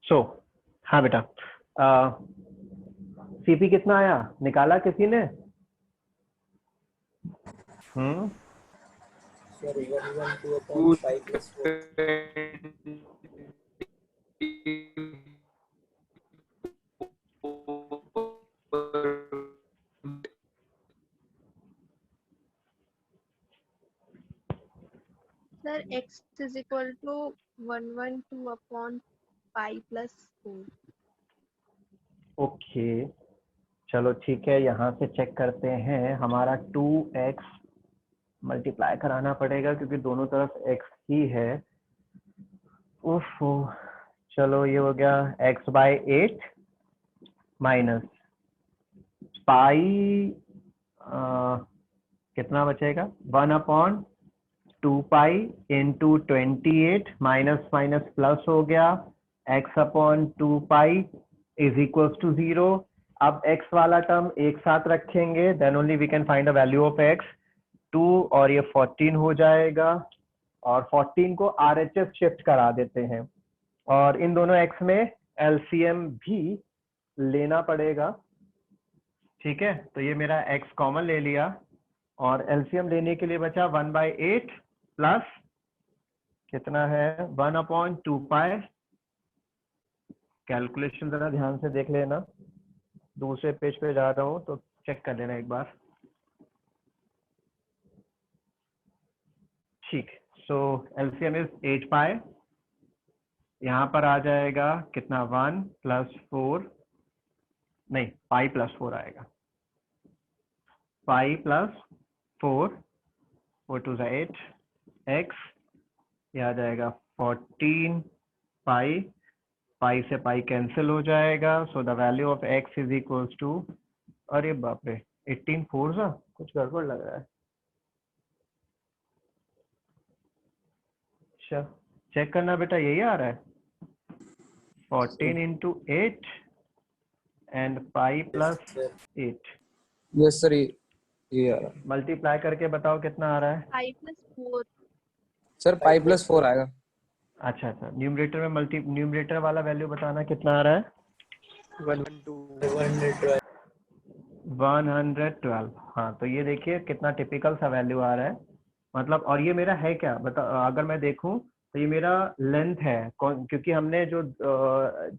सो हाँ बेटा, सीपी कितना आया निकाला किसी ने? Sir, 112 upon 5 plus 4. Sir, x is equal to 112 upon pi plus 4. Okay चलो ठीक है, यहाँ से चेक करते हैं। हमारा 2x मल्टीप्लाई कराना पड़ेगा क्योंकि दोनों तरफ x ही है। ओफो, चलो ये हो गया x/8 माइनस पाई, कितना बचेगा 1/2 इंटू 28 माइनस माइनस प्लस हो गया x/2 इज इक्वल टू 0। अब x वाला टर्म एक साथ रखेंगे, then only we can find the value of x। 2 और ये 14 हो जाएगा, और 14 को RHS शिफ्ट करा देते हैं, और इन दोनों x में LCM भी लेना पड़ेगा। ठीक है, तो ये मेरा x कॉमन ले लिया, और LCM लेने के लिए बचा 1/8 प्लस कितना है 1/2 कैलकुलेशन जरा ध्यान से देख लेना, दूसरे पेज पे जा रहा हूँ तो चेक कर लेना एक बार। ठीक, सो LCM इज 8 पाई, यहाँ पर आ जाएगा कितना 1 + 4, नहीं पाई +4 आएगा, पाई +4 4 2 8 x, ये आ जाएगा 14 पाई, पाई से पाई कैंसिल हो जाएगा, so the value of x is equals to, अरे बाप रे 18 4 सा कुछ गड़बड़ लग रहा है। अच्छा चेक करना बेटा, यही आ रहा है 14 into 8 and pi +8। Yes sir, ये आ रहा है। मल्टीप्लाई करके बताओ कितना आ रहा है। pi plus 4. सर पाई प्लस 4 आएगा। अच्छा अच्छा, न्यूमरेटर में न्यूमरेटर वाला वैल्यू बताना कितना आ रहा है। 112। हाँ तो ये देखिए कितना टिपिकल सा वैल्यू आ रहा है, मतलब। और ये मेरा है क्या बता, अगर मैं देखूं तो ये मेरा लेंथ है, क्योंकि हमने जो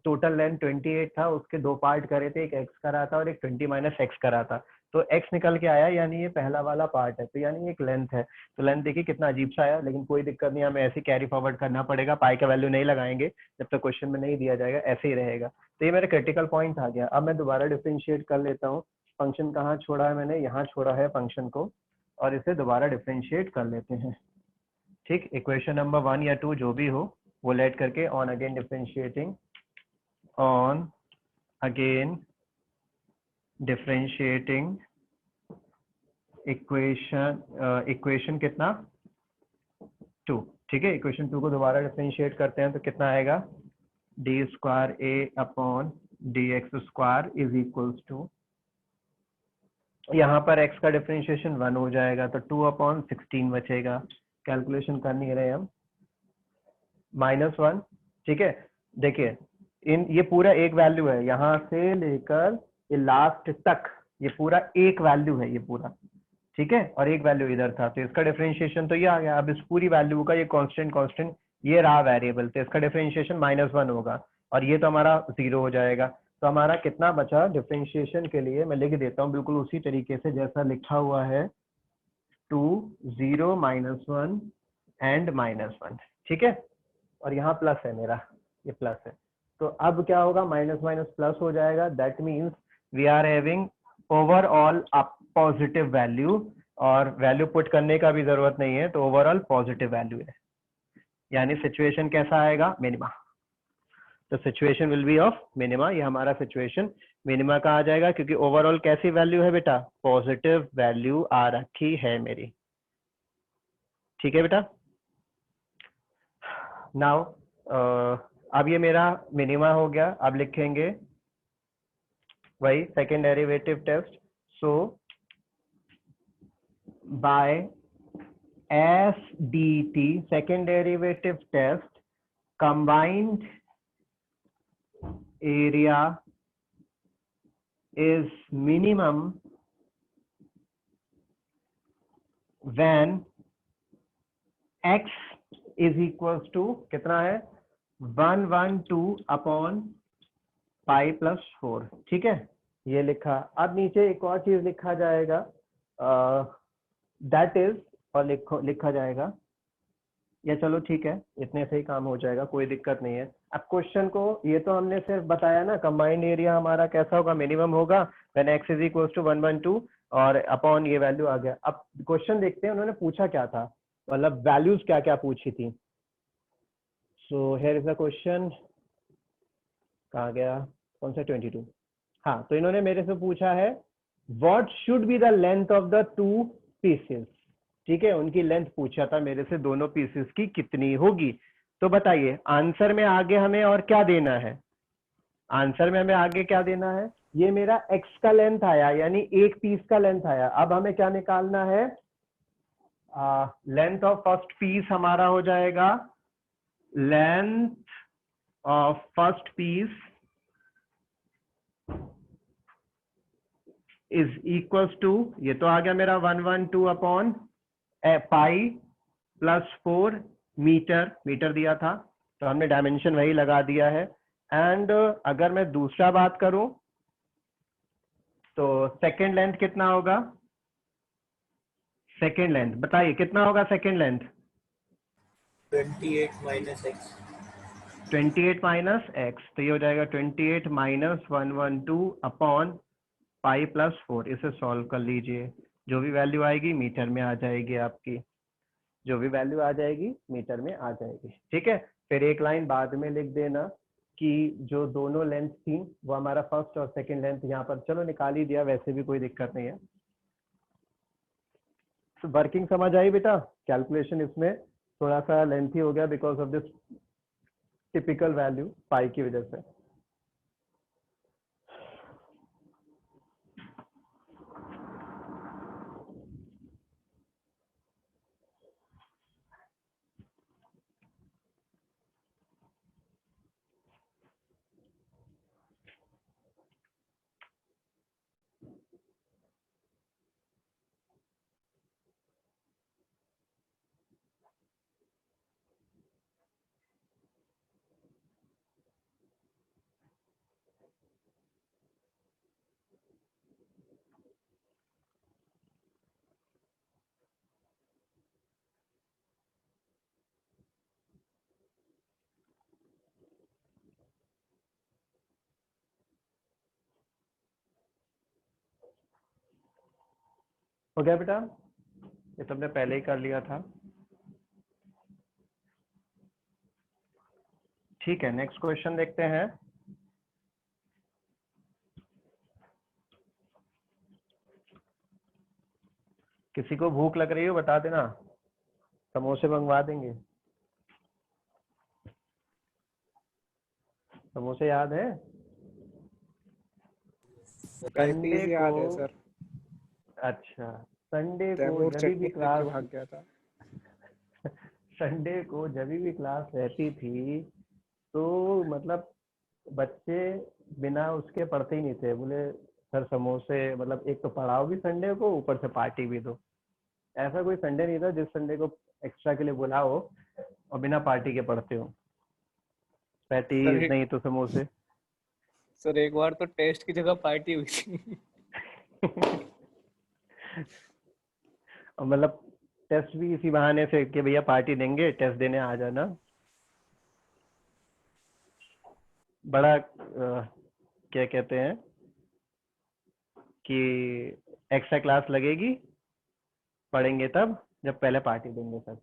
टोटल लेंथ 28 था उसके दो पार्ट करे थे, एक x करा था और एक 20 - x करा था, तो x निकल के आया, यानी ये पहला वाला पार्ट है, तो यानी एक लेंथ है। तो लेंथ देखिए कितना अजीब सा आया, लेकिन कोई दिक्कत नहीं, हमें ऐसे कैरी फॉरवर्ड करना पड़ेगा, पाई का वैल्यू नहीं लगाएंगे जब तक क्वेश्चन में नहीं दिया जाएगा, ऐसे ही रहेगा। तो ये मेरा क्रिटिकल पॉइंट आ गया। अब मैं दोबारा डिफ्रेंशिएट कर लेता हूँ, फंक्शन कहाँ छोड़ा है मैंने, यहाँ छोड़ा है फंक्शन को, और इसे दोबारा डिफ्रेंशिएट कर लेते हैं। ठीक, इक्वेशन नंबर 1 या 2 जो भी हो वो लेट करके on again differentiating, on again differentiating equation कितना 2। ठीक है, इक्वेशन 2 को दोबारा डिफरेंशिएट करते हैं तो कितना आएगा d²a/dx² इज इक्वल्स टू, यहाँ पर x का डिफरेंशिएशन 1 हो जाएगा तो 2/16 बचेगा, कैलकुलेशन कर नहीं रहे हम, -1। ठीक है, देखिए ये पूरा एक वैल्यू है, यहाँ से लेकर ये लास्ट तक ये पूरा एक वैल्यू है ये पूरा। ठीक है, और एक वैल्यू इधर था, तो इसका डिफरेंशिएशन तो ये आ गया। अब इस पूरी वैल्यू का ये कांस्टेंट ये रहा वेरिएबल, तो इसका डिफरेंशिएशन -1 होगा, और ये तो हमारा 0 हो जाएगा। तो हमारा कितना बचा डिफरेंशिएशन के लिए, मैं लिख देता हूँ बिल्कुल उसी तरीके से जैसा लिखा हुआ है, 2 0 -1 एंड -1। ठीक है, और यहाँ प्लस है मेरा, ये प्लस है, तो अब क्या होगा माइनस माइनस प्लस हो जाएगा, that means we are having overall a positive value, और वैल्यू पुट करने का भी जरूरत नहीं है, तो ओवरऑल पॉजिटिव वैल्यू है, यानी सिचुएशन कैसा आएगा मिनिमा, तो situation will be of minima. ये हमारा सिचुएशन मिनिमा का आ जाएगा, क्योंकि ओवरऑल कैसी वैल्यू है बेटा, पॉजिटिव वैल्यू आ रखी है मेरी। ठीक है बेटा, नाउ अब ये मेरा मिनिमा हो गया। अब लिखेंगे वही second derivative test, so by SDT second derivative test combined area is minimum when x is equals to कितना है 112 अपॉन पाई प्लस 4। ठीक है, ये लिखा। अब नीचे एक और चीज लिखा जाएगा दैट इज, और लिखा जाएगा, या चलो ठीक है इतने से ही काम हो जाएगा, कोई दिक्कत नहीं है। अब क्वेश्चन को, ये तो हमने सिर्फ बताया ना कंबाइंड एरिया हमारा कैसा होगा, मिनिमम होगा when x is equal to 112 और अपॉन ये वैल्यू आ गया। अब क्वेश्चन देखते हैं उन्होंने पूछा क्या था, मतलब वैल्यूज क्या क्या पूछी थी। So here is the question, कहाँ गया, कौन सा 22। हाँ, तो इन्होंने मेरे से पूछा है what should be the length of the two pieces. ठीक है, उनकी लेंथ पूछा था मेरे से, दोनों पीसेस की कितनी होगी। तो बताइए आंसर में आगे हमें और क्या देना है, आंसर में हमें आगे क्या देना है, ये मेरा x का लेंथ आया, यानी एक पीस का लेंथ आया। अब हमें क्या निकालना है, लेंथ ऑफ फर्स्ट पीस हमारा हो जाएगा length of first piece is equals to, ये तो आ गया मेरा 112 upon pi plus 4 metre, metre दिया था तो हमने डायमेंशन वही लगा दिया है। एंड अगर मैं दूसरा बात करूं तो सेकेंड लेंथ कितना होगा, सेकेंड लेंथ बताइए कितना होगा second length, 28 minus x। 28 minus x, तो ये हो जाएगा 28 माइनस 112 अपॉन पाई प्लस 4। इसे सॉल्व कर लीजिए, जो भी वैल्यू आएगी मीटर में आ जाएगी आपकी, जो भी वैल्यू आ जाएगी मीटर में आ जाएगी। ठीक है, फिर एक लाइन बाद में लिख देना कि जो दोनों लेंथ थी वो हमारा फर्स्ट और सेकंड लेंथ यहाँ पर चलो निकाल ही दिया, वैसे भी कोई दिक्कत नहीं है। वर्किंग समझ आई बेटा, कैलकुलेशन इसमें थोड़ा सा लेंथी हो गया because of this typical value pi की वजह से। हो गया बेटा, ये तुमने पहले ही कर लिया था। ठीक है, नेक्स्ट क्वेश्चन देखते हैं। किसी को भूख लग रही हो बता देना, समोसे मंगवा देंगे। समोसे याद है, संडे याद है को, सर, अच्छा संडे को तैमूर जब चटनी भी खा के क्लास, भाग गया था। संडे को जब भी क्लास रहती थी तो मतलब बच्चे बिना उसके पढ़ते ही नहीं थे, बोले सर समोसे, मतलब एक तो पढ़ाओ भी संडे को, ऊपर से पार्टी भी दो। ऐसा कोई संडे नहीं था जिस संडे को एक्स्ट्रा के लिए बुलाओ और बिना पार्टी के पढ़ते हो। पैटीज नहीं तो समोसे। सर एक बार तो टेस्ट की जगह पार्टी हुई थी। और मतलब टेस्ट भी इसी बहाने से कि भैया पार्टी देंगे, टेस्ट देने आ जाना। बड़ा क्या कहते हैं कि एक्स्ट्रा क्लास लगेगी, पढ़ेंगे तब जब पहले पार्टी देंगे सब।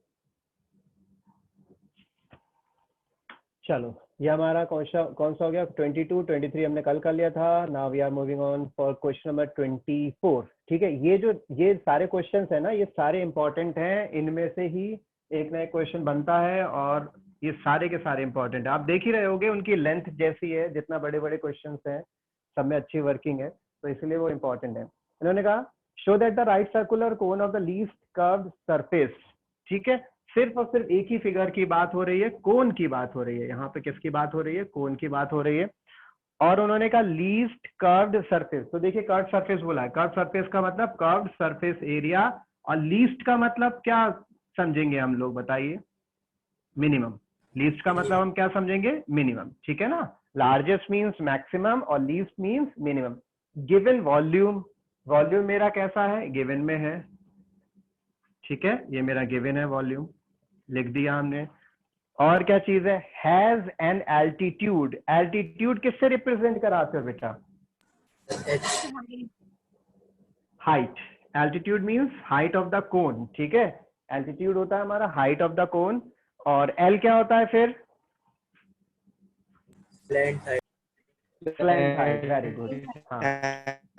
चलो ये हमारा कौन सा हो गया, 22, 23 हमने कल कर लिया था। Now we are moving on for question number 24। ठीक है, ये सारे क्वेश्चंस है ना, ये सारे इंपॉर्टेंट हैं, इनमें से ही एक ना एक क्वेश्चन बनता है और ये सारे के सारे इंपॉर्टेंट है। आप देख ही रहे होगे उनकी लेंथ जैसी है, जितना बड़े बड़े क्वेश्चन हैं सब में अच्छी वर्किंग है, तो इसलिए वो इंपॉर्टेंट है। इन्होंने कहा show that the right circular cone of the least curved surface. ठीक है, सिर्फ और सिर्फ एक ही फिगर की बात हो रही है, कोन की बात हो रही है। यहाँ पे किसकी बात हो रही है? कोन की बात हो रही है। और उन्होंने कहा लीस्ट कर्व्ड सरफेस। तो देखिए कर्व्ड सरफेस बोला है, कर्व्ड सरफेस का मतलब कर्व्ड सरफेस एरिया, और लीस्ट का मतलब क्या समझेंगे हम लोग, बताइए? मिनिमम। लीस्ट का मतलब हम क्या समझेंगे? मिनिमम, ठीक है ना। लार्जेस्ट मीन्स मैक्सिमम और least means minimum. Given volume, volume मेरा कैसा है? गिवन में है, ठीक है, ये मेरा गिवन है वॉल्यूम, लिख दिया हमने। और क्या चीज है? Has an altitude. एल्टीट्यूड किससे रिप्रेजेंट कराते हो बेटा? Height. Altitude means height of the cone, ठीक है। एल्टीट्यूड होता है हमारा हाइट ऑफ द कोन। और एल क्या होता है फिर? Slant height, very good. हाँ,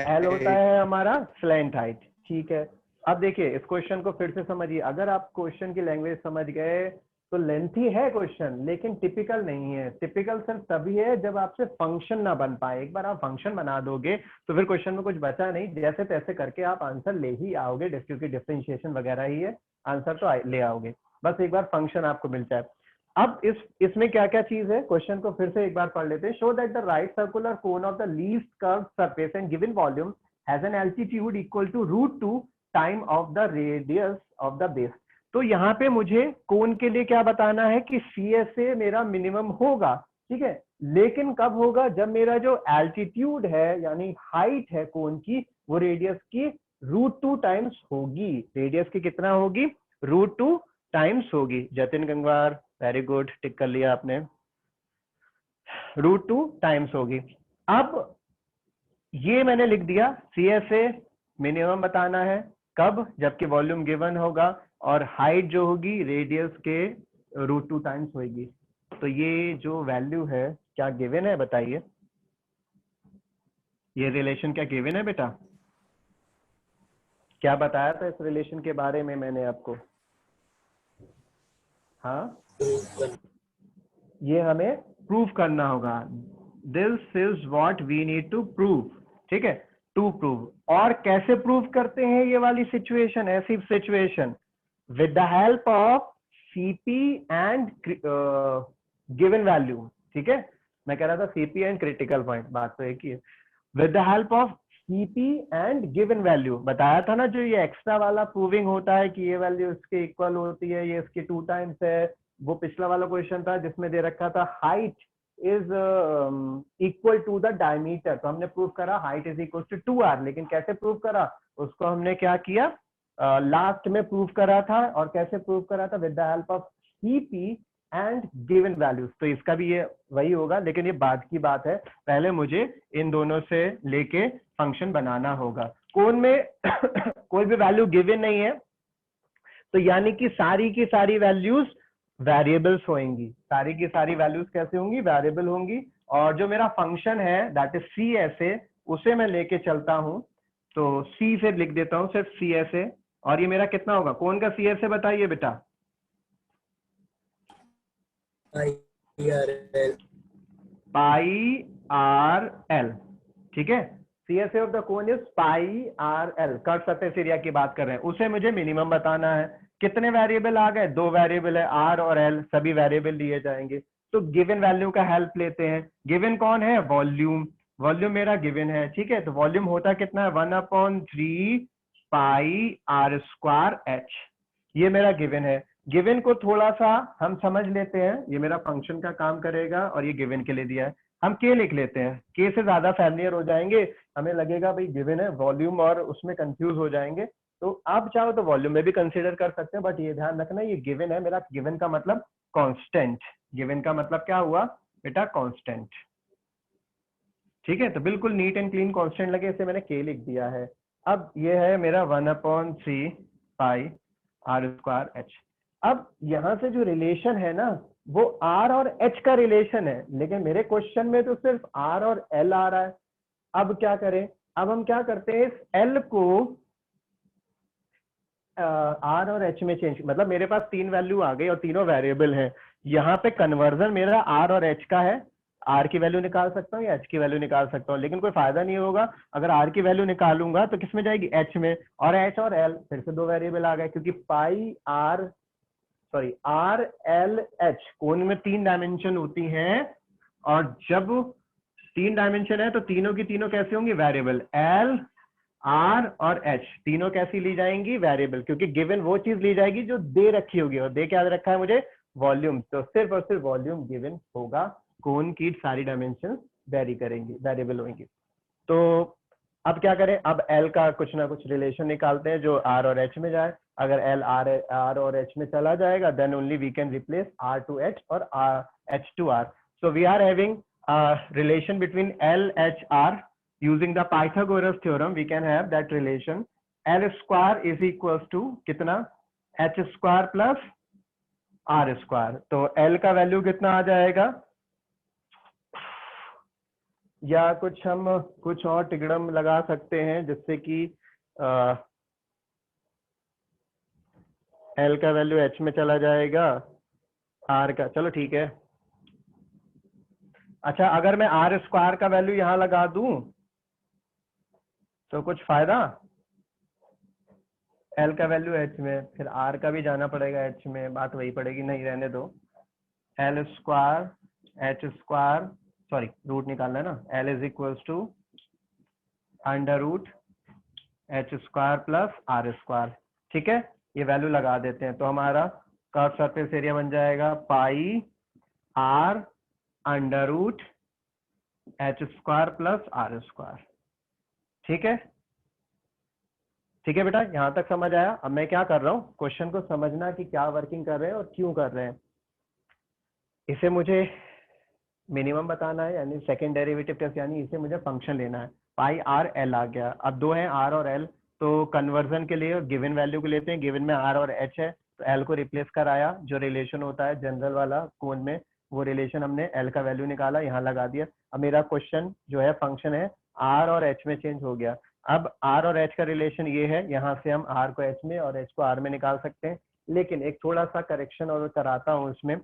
एल होता है हमारा स्लैंट हाइट, ठीक है। अब देखिए इस क्वेश्चन को फिर से समझिए। अगर आप क्वेश्चन की लैंग्वेज समझ गए तो लेंथी है क्वेश्चन, लेकिन टिपिकल नहीं है। टिपिकल सिर्फ तभी है जब आपसे फंक्शन ना बन पाए। एक बार आप फंक्शन बना दोगे तो फिर क्वेश्चन में कुछ बचा नहीं, जैसे तैसे करके आप आंसर ले ही आओगे, क्योंकि डिफरेंशिएशन वगैरह ही है, आंसर तो ले आओगे। बस एक बार फंक्शन आपको मिल जाए। अब इसमें क्या क्या चीज है, क्वेश्चन को फिर से एक बार पढ़ लेते हैं। Show that the right circular cone of the least curve surface and given volume has an altitude equal to √2 time of the radius of the base. तो यहाँ पे मुझे कोन के लिए क्या बताना है कि CSA मेरा मिनिमम होगा, ठीक है। लेकिन कब होगा? जब मेरा जो एल्टीट्यूड है यानी हाइट है कोन की, वो रेडियस की √2 टाइम्स होगी। रेडियस की कितना होगी? √2 टाइम्स होगी। जतिन गंगवार, वेरी गुड, टिक कर लिया आपने। √2 टाइम्स होगी। अब ये मैंने लिख दिया, CSA मिनिमम बताना है कब? जबकि वॉल्यूम गिवन होगा और हाइट जो होगी रेडियस के √2 टाइम्स होगी। तो ये जो वैल्यू है क्या गिवन है, बताइए? ये रिलेशन क्या गिवन है बेटा? क्या बताया था इस रिलेशन के बारे में मैंने आपको? हाँ, ये हमें प्रूव करना होगा। This is what we need to prove, ठीक है, टू प्रूव। और कैसे प्रूव करते हैं ये वाली सिचुएशन, ऐसी situation? With the help of CP and given value, ठीक है। मैं कह रहा था CP एंड क्रिटिकल पॉइंट, बात तो एक ही है। With the help of CP and given value, बताया था ना, जो ये एक्स्ट्रा वाला प्रूविंग होता है कि ये वैल्यू इसके इक्वल होती है, ये इसके 2 टाइम्स है। वो पिछला वाला क्वेश्चन था जिसमें दे रखा था height is equal to the diameter, तो हमने प्रूव करा height is equal to 2r। लेकिन कैसे प्रूव करा उसको हमने क्या किया, लास्ट में प्रूव करा था। और कैसे प्रूव करा था? With the help of CP and given values. तो इसका भी ये वही होगा, लेकिन ये बाद की बात है। पहले मुझे इन दोनों से लेके फंक्शन बनाना होगा। कोन में कोई भी वैल्यू गिवन नहीं है, तो यानी कि सारी की सारी वैल्यूज वेरिएबल्स होंगी। सारी की सारी वैल्यूज कैसे होंगी? वेरिएबल होंगी। और जो मेरा फंक्शन है दैट इज CSA, उसे मैं लेके चलता हूं। तो C से लिख देता हूं सिर्फ CSA। और ये मेरा कितना होगा? कौन का CSA बताइए बेटा? पाई आर एल, ठीक है। CSA of the cone is pi R L. Curve surface area की बात कर रहे हैं, उसे मुझे मिनिमम बताना है। कितने वेरिएबल आ गए? 2 वेरिएबल है, आर और एल, सभी वेरिएबल लिए जाएंगे। तो गिवन वैल्यू का हेल्प लेते हैं। गिवन कौन है? वॉल्यूम। वॉल्यूम मेरा गिवन है, ठीक है। तो वॉल्यूम होता कितना है? 1/3 पाई r स्क्वायर h। ये मेरा गिवन है। गिवन को थोड़ा सा हम समझ लेते हैं, ये मेरा फंक्शन का काम करेगा और ये गिवन के लिए दिया है। हम के लिख लेते हैं, के से ज्यादा फैमिलियर हो जाएंगे, हमें लगेगा भाई गिवन है, वॉल्यूम और उसमें कंफ्यूज हो जाएंगे। तो आप चाहो तो वॉल्यूम में भी कंसीडर कर सकते हैं, बट ये ध्यान रखना ये गिवन है मेरा। गिवन का मतलब कांस्टेंट। गिवन का मतलब क्या हुआ बेटा? कांस्टेंट, ठीक है। तो बिल्कुल नीट एंड क्लीन कांस्टेंट लगे, इसे मैंने के लिख दिया है। अब ये है मेरा 1/3 पाई r स्क्वायर h। अब यहां से जो रिलेशन है ना, वो r और h का रिलेशन है, लेकिन मेरे क्वेश्चन में तो सिर्फ r और l आ रहा है। अब क्या करें? अब हम क्या करते हैं, इस l को r और h में चेंज, मतलब मेरे पास 3 वैल्यू आ गई और तीनों वेरिएबल हैं। यहाँ पे कन्वर्जन मेरा r और h का है। r की वैल्यू निकाल सकता हूँ या h की वैल्यू निकाल सकता हूँ, लेकिन कोई फायदा नहीं होगा। अगर r की वैल्यू निकालूंगा तो किस में जाएगी? h में। और h और l फिर से 2 वेरिएबल आ गए, क्योंकि pi r sorry R L H, cone में 3 डायमेंशन होती हैं, और जब 3 डायमेंशन है तो तीनों की तीनों कैसे होंगी, वेरिएबल। एल आर और एच तीनों कैसी ली जाएंगी, वेरिएबल, क्योंकि गिवन वो चीज ली जाएगी जो दे रखी होगी, और दे क्या रखा है मुझे, वॉल्यूम। तो सिर्फ और सिर्फ वॉल्यूम गिवन होगा, कोन की सारी डायमेंशन वेरी करेंगी, वेरिएबल होंगी। तो अब क्या करें, अब एल का कुछ ना कुछ रिलेशन निकालते हैं जो आर और एच में जाए। अगर एल आर और एच में चला जाएगा, then only we can replace R to H और H to R. So we are having relation between L, H, R. Using the Pythagoras theorem, we can have that relation. L square is equals to कितना, H square plus R square. तो L का value कितना आ जाएगा, या कुछ हम कुछ और टिगड़म लगा सकते हैं जिससे कि L का वैल्यू H में चला जाएगा, R का, चलो ठीक है। अच्छा, अगर मैं आर स्क्वायर का वैल्यू यहां लगा दूं तो कुछ फायदा, एल का वैल्यू एच में, फिर आर का भी जाना पड़ेगा एच में, बात वही पड़ेगी, नहीं रहने दो। L square H square, sorry root निकालना है ना, L is equals to under root H square plus R square. ठीक है, ये वैल्यू लगा देते हैं, तो हमारा कर्व सरफेस एरिया बन जाएगा pi R under root H square plus R square. ठीक है, ठीक है बेटा, यहां तक समझ आया। अब मैं क्या कर रहा हूं, क्वेश्चन को समझना कि क्या वर्किंग कर रहे हैं और क्यों कर रहे हैं। इसे मुझे मिनिमम बताना है, यानी सेकंड डेरिवेटिव टेस्ट, यानी इसे मुझे फंक्शन लेना है। पाई आर एल आ गया, अब दो हैं आर और एल, तो कन्वर्जन के लिए गिवन वैल्यू को लेते हैं, गिवन में आर और एच है तो एल को रिप्लेस कराया, जो रिलेशन होता है जनरल वाला कोन में, वो रिलेशन हमने एल का वैल्यू निकाला, यहाँ लगा दिया। अब मेरा क्वेश्चन जो है फंक्शन है आर और एच में चेंज हो गया। अब आर और एच का रिलेशन ये है, यहाँ से हम आर को एच में और एच को आर में निकाल सकते हैं, लेकिन एक थोड़ा सा करेक्शन और कराता हूँ उसमें।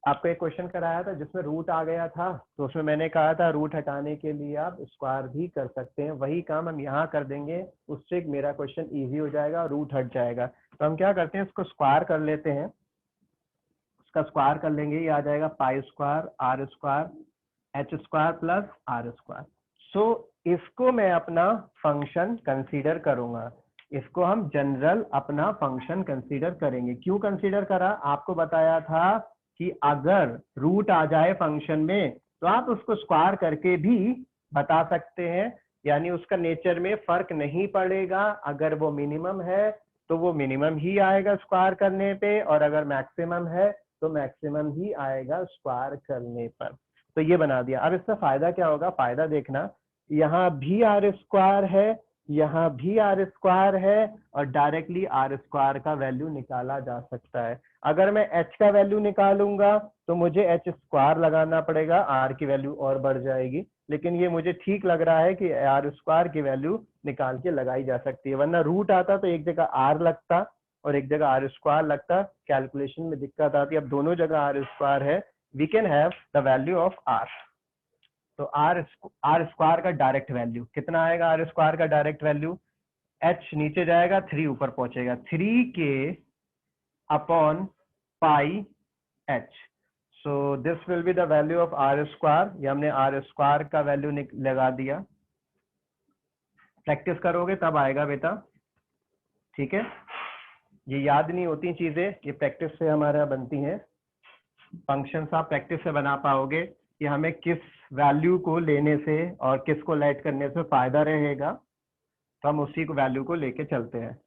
आपको एक क्वेश्चन कराया था जिसमें रूट आ गया था, तो उसमें मैंने कहा था रूट हटाने के लिए आप स्क्वायर भी कर सकते हैं, वही काम हम यहाँ कर देंगे, उससे मेरा क्वेश्चन इजी हो जाएगा, रूट हट जाएगा। तो हम क्या करते हैं, इसको स्क्वायर कर लेते हैं, उसका स्क्वायर कर लेंगे, ये आ जाएगा pi square R square H square plus R square. So इसको मैं अपना फंक्शन कंसीडर करूंगा, इसको हम जनरल अपना फंक्शन कंसीडर करेंगे। क्यों कंसीडर करा, आपको बताया था कि अगर रूट आ जाए फंक्शन में तो आप उसको स्क्वायर करके भी बता सकते हैं, यानी उसका नेचर में फर्क नहीं पड़ेगा। अगर वो मिनिमम है तो वो मिनिमम ही आएगा स्क्वायर करने पे, और अगर मैक्सिमम है तो मैक्सिमम ही आएगा स्क्वायर करने पर। तो ये बना दिया। अब इसका फायदा क्या होगा, फायदा देखना, यहाँ भी आर स्क्वायर है, यहाँ भी आर स्क्वायर है, और डायरेक्टली आर स्क्वायर का वैल्यू निकाला जा सकता है। अगर मैं एच का वैल्यू निकालूंगा तो मुझे एच स्क्वायर लगाना पड़ेगा, आर की वैल्यू और बढ़ जाएगी, लेकिन ये मुझे ठीक लग रहा है कि आर स्क्वायर की वैल्यू निकाल के लगाई जा सकती है। वरना रूट आता तो एक जगह आर लगता और एक जगह आर स्क्वायर लगता, कैलकुलेशन में दिक्कत आती। अब दोनों जगह आर स्क्वायर है, we can have the value of R. तो आर स्क्वायर का डायरेक्ट वैल्यू कितना आएगा, आर स्क्वायर का डायरेक्ट वैल्यू, एच नीचे जाएगा 3 ऊपर पहुंचेगा, 3k upon pi H. So this will be the value of R square. ये हमने आर स्क्वायर का वैल्यू लगा दिया। प्रैक्टिस करोगे तब आएगा बेटा, ठीक है, ये याद नहीं होती चीजें, ये प्रैक्टिस से हमारा बनती हैं। फंक्शंस आप प्रैक्टिस से बना पाओगे कि हमें किस वैल्यू को लेने से और किसको लेट करने से फायदा रहेगा, तो हम उसी को वैल्यू को लेके चलते हैं।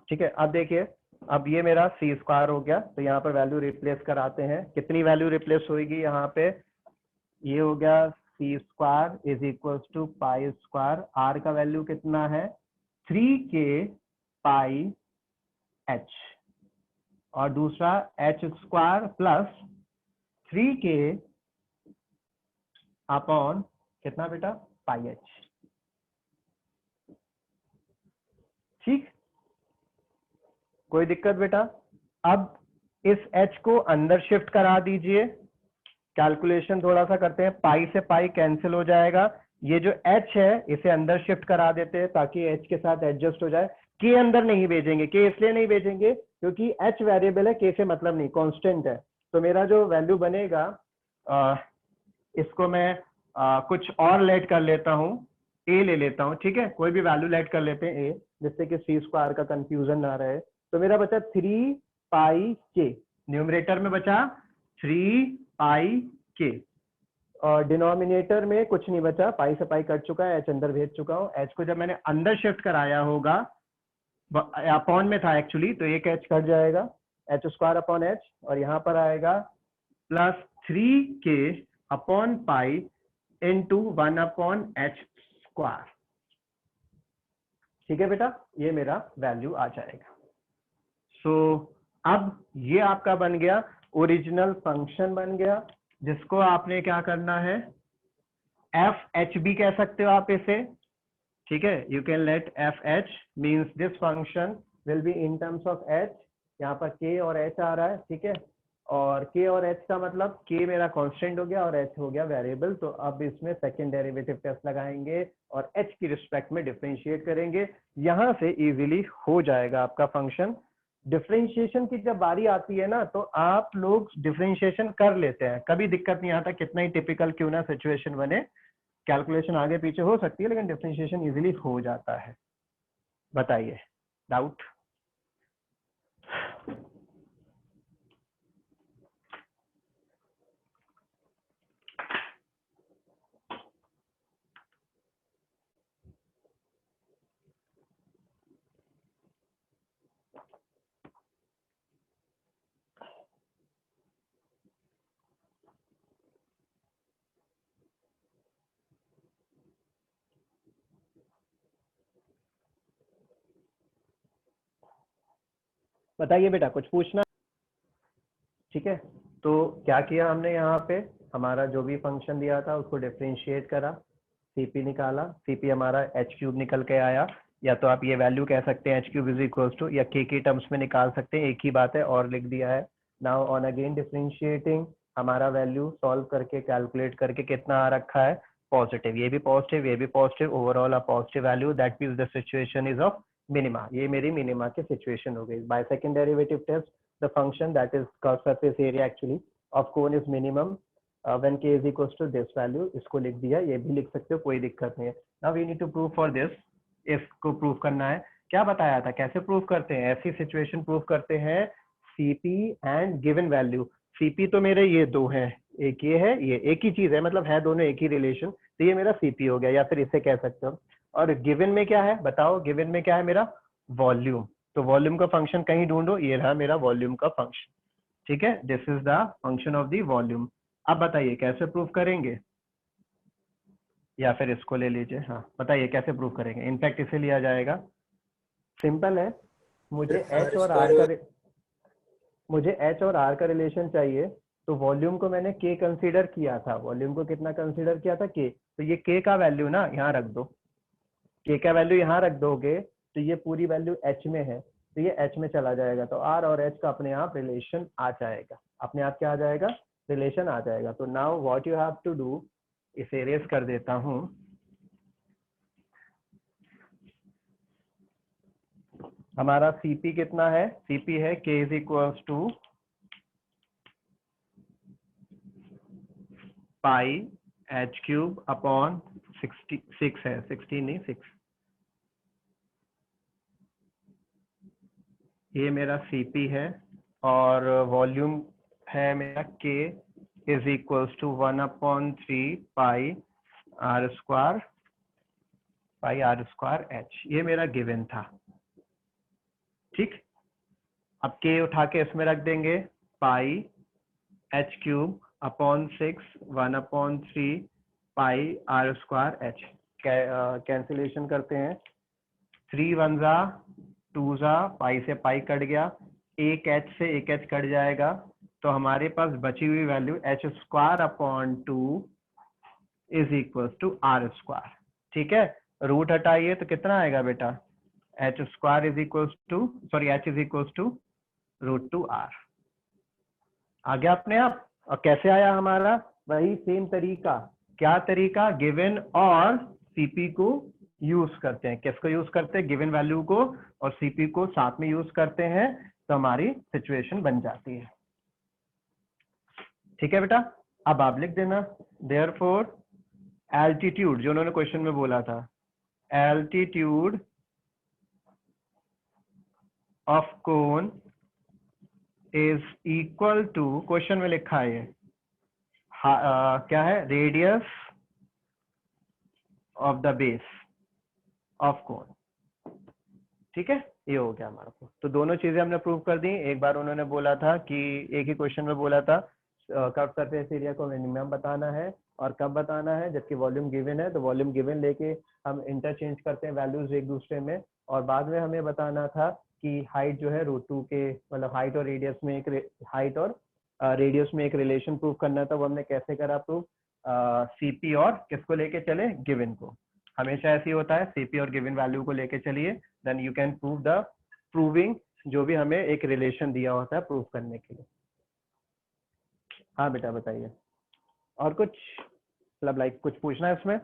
ठीक है, अब देखिए, अब ये मेरा सी स्क्वायर हो गया, तो यहाँ पर वैल्यू रिप्लेस कराते हैं। कितनी वैल्यू रिप्लेस होगी यहाँ पे, ये हो गया C square is equals to pi square, R का वैल्यू कितना है 3k पाई एच, और दूसरा H square plus 3k upon कितना बेटा, पाई एच। ठीक, कोई दिक्कत बेटा। अब इस h को अंदर शिफ्ट करा दीजिए, कैलकुलेशन थोड़ा सा करते हैं, पाई से पाई कैंसिल हो जाएगा, ये जो h है इसे अंदर शिफ्ट करा देते हैं ताकि h के साथ एडजस्ट हो जाए। k अंदर नहीं भेजेंगे, k इसलिए नहीं भेजेंगे क्योंकि h वेरिएबल है, k से मतलब नहीं, कांस्टेंट है। तो मेरा जो वैल्यू बनेगा इसको मैं कुछ और लेट कर लेता हूँ, a ले लेता हूँ, ठीक है, कोई भी वैल्यू लेट कर लेते हैं a, जिससे कि सी स्क्वायर का कंफ्यूजन ना रहे। तो मेरा बचा 3 पाई k, न्यूमरेटर में बचा 3 पाई k और डिनोमिनेटर में कुछ नहीं बचा, पाई से पाई कट चुका है, h अंदर भेज चुका हूँ। h को जब मैंने अंदर शिफ्ट कराया होगा, अपॉन में था एक्चुअली, तो एक h कट जाएगा, h स्क्वायर अपॉन h, और यहाँ पर आएगा plus 3k upon pi into 1 upon h square. ठीक है बेटा, ये मेरा वैल्यू आ जाएगा। सो अब ये आपका बन गया ओरिजिनल फंक्शन बन गया, जिसको आपने क्या करना है, एफ एच भी कह सकते हो आप इसे, ठीक है। You can let F H means this function will be in terms of H, यहाँ पर के और एच आ रहा है, ठीक है, और के और एच का मतलब के मेरा कांस्टेंट हो गया और एच हो गया वेरिएबल। तो अब इसमें सेकंड डेरिवेटिव टेस्ट लगाएंगे और एच की रिस्पेक्ट में डिफरेंशिएट करेंगे, यहां से इजीली हो जाएगा आपका फंक्शन। डिफरेंशिएशन की जब बारी आती है ना, तो आप लोग डिफरेंशिएशन कर लेते हैं, कभी दिक्कत नहीं आता, कितना ही टिपिकल क्यों ना सिचुएशन बने, कैलकुलेशन आगे पीछे हो सकती है लेकिन डिफरेंशिएशन इजीली हो जाता है। बताइए डाउट? बताइए बेटा, कुछ पूछना? ठीक है, तो क्या किया हमने यहाँ पे, हमारा जो भी फंक्शन दिया था उसको डिफरेंशिएट करा, सीपी निकाला, सीपी हमारा एच क्यूब निकल के आया, या तो आप ये वैल्यू कह सकते हैं H cube is equal to, या के टर्म्स में निकाल सकते हैं, एक ही बात है, और लिख दिया है। नाउ ऑन अगेन डिफरेंशिएटिंग, हमारा वैल्यू सॉल्व करके कैलकुलेट करके कितना आ रखा है, पॉजिटिव, ये भी पॉजिटिव, ये भी positive, overall a positive value, that means the situation is of minima. ये मेरी मिनिमा की सिचुएशन हो गई। By second derivative test the function that is curved surface area actually of cone is minimum when k is equals to this value, इसको लिख दिया, ये भी लिख सकते हो, कोई दिक्कत नहीं है। now we need to prove for this, इसको प्रूव करना है। क्या बताया था, कैसे प्रूव करते हैं, ऐसी सिचुएशन प्रूव करते हैं, cp and given value. cp तो मेरे ये दो हैं, एक ये है, ये एक ही चीज है, मतलब है दोनों एक ही रिलेशन, तो ये मेरा cp हो गया, या फिर इसे कह सकते हो। और गिवन में क्या है बताओ, गिवन में क्या है मेरा वॉल्यूम, तो वॉल्यूम का फंक्शन कहीं ढूंढो, ये रहा मेरा वॉल्यूम का फंक्शन, ठीक है, this is the function of the volume. अब बताइए कैसे प्रूव करेंगे, या फिर इसको ले लीजिए, हाँ बताइए कैसे प्रूव करेंगे। इनफैक्ट इसे लिया जाएगा, सिंपल है, मुझे एच और आर का रिलेशन चाहिए, तो वॉल्यूम को मैंने के कंसीडर किया था, वॉल्यूम को कितना कंसीडर किया था, के, तो ये के का वैल्यू ना यहाँ रख दो, के का वैल्यू यहाँ रख दोगे तो ये पूरी वैल्यू एच में है, तो ये एच में चला जाएगा, तो आर और एच का अपने आप रिलेशन आ जाएगा, अपने आप क्या आ जाएगा, रिलेशन आ जाएगा। तो now what you have to do, इसे इरेज कर देता हूं, हमारा सीपी कितना है, सीपी है K is equals to pi H cube upon 66 है, 16 नहीं 6, ये मेरा सीपी है, और वॉल्यूम है मेरा K is equals to 1/3 pi R square H, ये मेरा गिवन था, ठीक। अब के उठा के इसमें रख देंगे, pi H cube upon 6 1/3 pi R square H, cancellation करते हैं, 3 1 जा 2 जा, पाई से पाई कट गया, एक एच से एक एच कट जाएगा, तो हमारे पास बची हुई value H square upon 2 is equal to R square, ठीक है। रूट हटाइए तो कितना आएगा बेटा, H square is equal to, sorry H is equal to √2r, आ गया अपने आप। और कैसे आया हमारा, वही सेम तरीका, क्या तरीका, गिवन और सीपी को यूज करते हैं। किसको यूज करते हैं, गिवन वैल्यू को और सीपी को साथ में यूज करते हैं, तो हमारी सिचुएशन बन जाती है। ठीक है बेटा, अब आप लिख देना देयरफॉर एल्टीट्यूड, जो उन्होंने क्वेश्चन में बोला था, altitude of cone is equal to, question में लिखा है ये क्या है, radius of the base of cone. ठीक है, ये हो गया हमारा को। तो दोनों चीजें हमने प्रूव कर दी। एक बार उन्होंने बोला था कि एक ही क्वेश्चन में बोला था कर्व सरफेस एरिया को मिनिमम बताना है और कब बताना है, जबकि वॉल्यूम गिवन है। तो वॉल्यूम गिवन लेके हम इंटरचेंज करते हैं वैल्यूज एक दूसरे में, और बाद में हमें बताना था कि हाइट जो है √2 के, मतलब हाइट और रेडियस में एक रेडियस में एक रिलेशन प्रूव करना था। वो हमने कैसे करा प्रूव, सीपी और किसको लेके चले, गिवन को। हमेशा ऐसे ही होता है, सीपी और गिवन वैल्यू को लेके चलिए, then you can prove the proving, जो भी हमें एक रिलेशन दिया होता है प्रूव करने के लिए। हाँ बेटा बताइए, और कुछ मतलब लाइक कुछ पूछना है इसमें?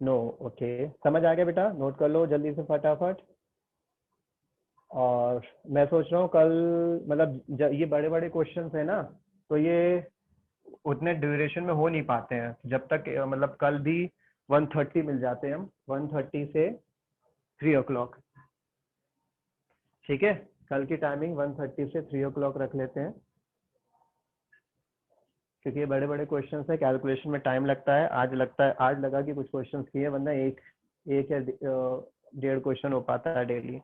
नो, ओके, समझ आ गया बेटा, नोट कर लो जल्दी से फटाफट। और मैं सोच रहा हूँ कल, मतलब ये बड़े बड़े क्वेश्चंस है ना, तो ये उतने ड्यूरेशन में हो नहीं पाते हैं, जब तक मतलब कल भी 1:30 मिल जाते हैं हम, 1:30 से 3 o'clock। ठीक है, कल की टाइमिंग 1:30 से 3 o'clock रख लेते हैं, क्योंकि ये बड़े बड़े क्वेश्चंस है, कैलकुलेशन में टाइम लगता है। आज लगा कि कुछ क्वेश्चंस किए, वरना एक या 1.5 क्वेश्चन हो पाता है डेली।